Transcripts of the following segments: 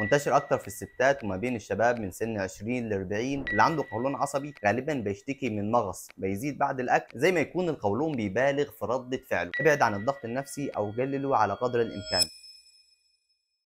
منتشر اكتر في الستات وما بين الشباب من سن 20 ل 40. اللي عنده قولون عصبي غالبا بيشتكي من مغص بيزيد بعد الاكل، زي ما يكون القولون بيبالغ في ردة فعله. ابعد عن الضغط النفسي او قلله على قدر الامكان.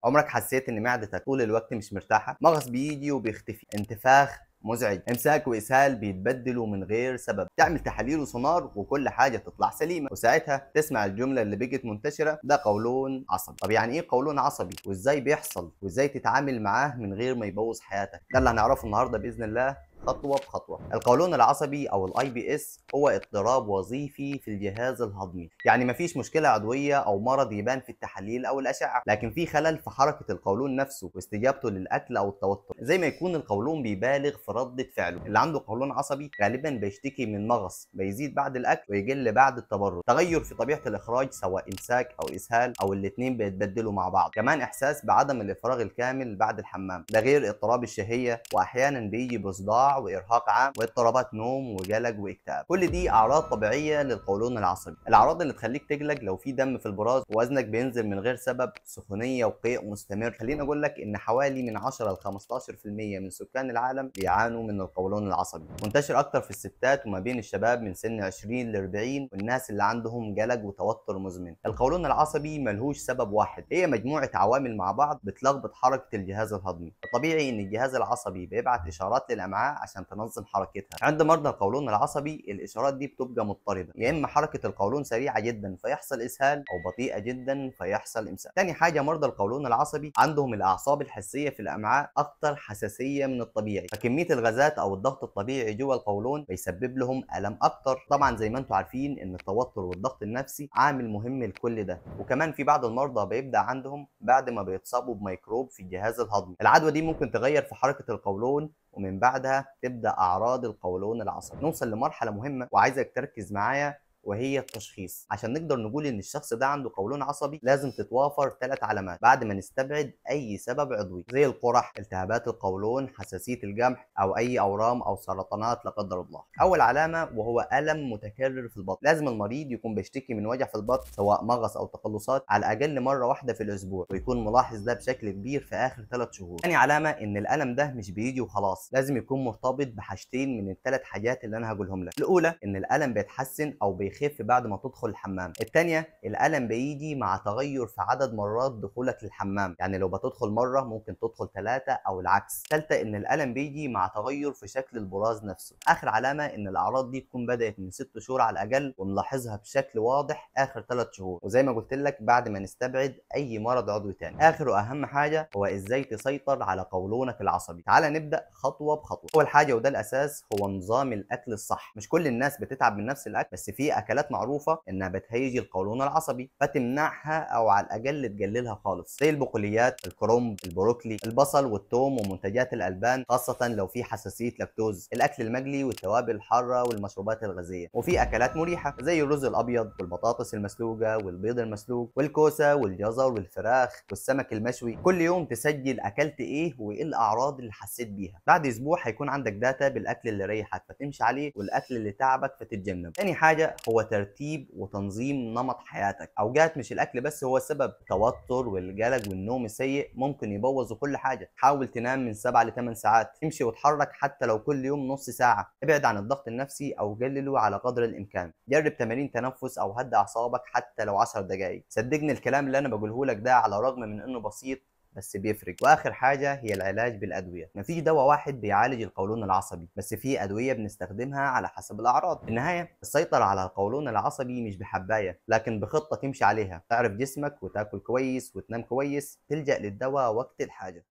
عمرك حسيت ان معدتك طول الوقت مش مرتاحه؟ مغص بيجي وبيختفي، انتفاخ مزعج، امساك واسهال بيتبدلوا من غير سبب، تعمل تحاليل وسونار وكل حاجه تطلع سليمه، وساعتها تسمع الجمله اللي بقت منتشره: ده قولون عصبي. طب يعني ايه قولون عصبي، وازاي بيحصل، وازاي تتعامل معاه من غير ما يبوظ حياتك؟ ده اللي هنعرفه النهارده باذن الله، خطوه بخطوه. القولون العصبي او الاي بي اس هو اضطراب وظيفي في الجهاز الهضمي، يعني مفيش مشكله عضويه او مرض يبان في التحاليل او الاشعه، لكن في خلل في حركه القولون نفسه واستجابته للاكل او التوتر، زي ما يكون القولون بيبالغ في ردة فعله. اللي عنده قولون عصبي غالبا بيشتكي من مغص بيزيد بعد الاكل ويقل بعد التبرد، تغير في طبيعه الاخراج سواء امساك او اسهال او الاثنين بيتبدلوا مع بعض، كمان احساس بعدم الافراغ الكامل بعد الحمام، ده غير اضطراب الشهيه، واحيانا بيجي بصداع وارهاق عام واضطرابات نوم وقلق واكتئاب. كل دي اعراض طبيعيه للقولون العصبي. الاعراض اللي تخليك تقلق: لو في دم في البراز، ووزنك بينزل من غير سبب، سخونيه وقيء مستمر. خليني اقول لك ان حوالي من 10 ل 15% من سكان العالم بيعانوا من القولون العصبي. منتشر اكتر في الستات وما بين الشباب من سن 20 ل 40 والناس اللي عندهم قلق وتوتر مزمن. القولون العصبي ملهوش سبب واحد، هي مجموعه عوامل مع بعض بتلخبط حركه الجهاز الهضمي. الطبيعي ان الجهاز العصبي بيبعت اشارات للامعاء عشان تنظم حركتها. عند مرضى القولون العصبي الاشارات دي بتبقى مضطربه، يا اما حركه القولون سريعه جدا فيحصل اسهال، او بطيئه جدا فيحصل امساك. تاني حاجه، مرضى القولون العصبي عندهم الاعصاب الحسيه في الامعاء اكتر حساسيه من الطبيعي، فكميه الغازات او الضغط الطبيعي جوه القولون بيسبب لهم الم اكتر. طبعا زي ما انتم عارفين ان التوتر والضغط النفسي عامل مهم لكل ده. وكمان في بعض المرضى بيبدا عندهم بعد ما بيتصابوا بميكروب في الجهاز الهضمي. العدوى دي ممكن تغير في حركه القولون، ومن بعدها تبدا اعراض القولون العصبي. نوصل لمرحله مهمه وعايزك تركز معايا، وهي التشخيص. عشان نقدر نقول ان الشخص ده عنده قولون عصبي لازم تتوافر 3 علامات بعد ما نستبعد اي سبب عضوي، زي القرح، التهابات القولون، حساسيه الجمح، او اي اورام او سرطانات لا قدر الله. اول علامه وهو الم متكرر في البطن، لازم المريض يكون بيشتكي من وجع في البطن سواء مغص او تقلصات على الاقل مره واحده في الاسبوع، ويكون ملاحظ ده بشكل كبير في اخر 3 شهور. ثاني علامه ان الالم ده مش بيجي وخلاص، لازم يكون مرتبط بحاجتين من ال3 حاجات اللي انا هقولهم لك. الاولى ان الالم بيتحسن او بيخف بعد ما تدخل الحمام. الثانيه الالم بيجي مع تغير في عدد مرات دخولك للحمام، يعني لو بتدخل مره ممكن تدخل 3 او العكس. الثالثه ان الالم بيجي مع تغير في شكل البراز نفسه. اخر علامه ان الاعراض دي تكون بدات من 6 شهور على الاقل، ونلاحظها بشكل واضح اخر 3 شهور، وزي ما قلت لك بعد ما نستبعد اي مرض عضوي تاني. اخر واهم حاجه هو ازاي تسيطر على قولونك العصبي. تعال نبدا خطوه بخطوه. اول حاجه وده الاساس هو نظام الاكل الصح. مش كل الناس بتتعب من نفس الاكل، بس في اكلات معروفه انها بتهيج القولون العصبي فتمنعها او على الاقل تقللها خالص، زي البقوليات، الكرنب، البروكلي، البصل والثوم ومنتجات الالبان، خاصه لو في حساسيه لاكتوز، الاكل المقلي والتوابل الحاره والمشروبات الغازيه. وفي اكلات مريحه زي الرز الابيض والبطاطس المسلوقه والبيض المسلوق والكوسه والجزر والفراخ والسمك المشوي. كل يوم تسجل اكلت ايه وايه الاعراض اللي حسيت بيها. بعد اسبوع هيكون عندك داتا بالاكل اللي ريحك فتمشي عليه، والاكل اللي تعبك فتتجنب. تاني حاجه هو ترتيب وتنظيم نمط حياتك. اوقات مش الاكل بس هو السبب، التوتر والقلق والنوم السيء ممكن يبوظوا كل حاجه. حاول تنام من 7 ل 8 ساعات، تمشي وتحرك حتى لو كل يوم نص ساعه، ابعد عن الضغط النفسي او قلله على قدر الامكان. جرب تمارين تنفس او هدي اعصابك حتى لو 10 دقائق. صدقني الكلام اللي انا بقوله لك ده على الرغم من انه بسيط بس بيفرق. واخر حاجه هي العلاج بالادويه. مفيش دواء واحد بيعالج القولون العصبي، بس في ادويه بنستخدمها على حسب الاعراض. في النهايه السيطره على القولون العصبي مش بحبايه، لكن بخطه تمشي عليها، تعرف جسمك وتاكل كويس وتنام كويس، تلجا للدواء وقت الحاجه.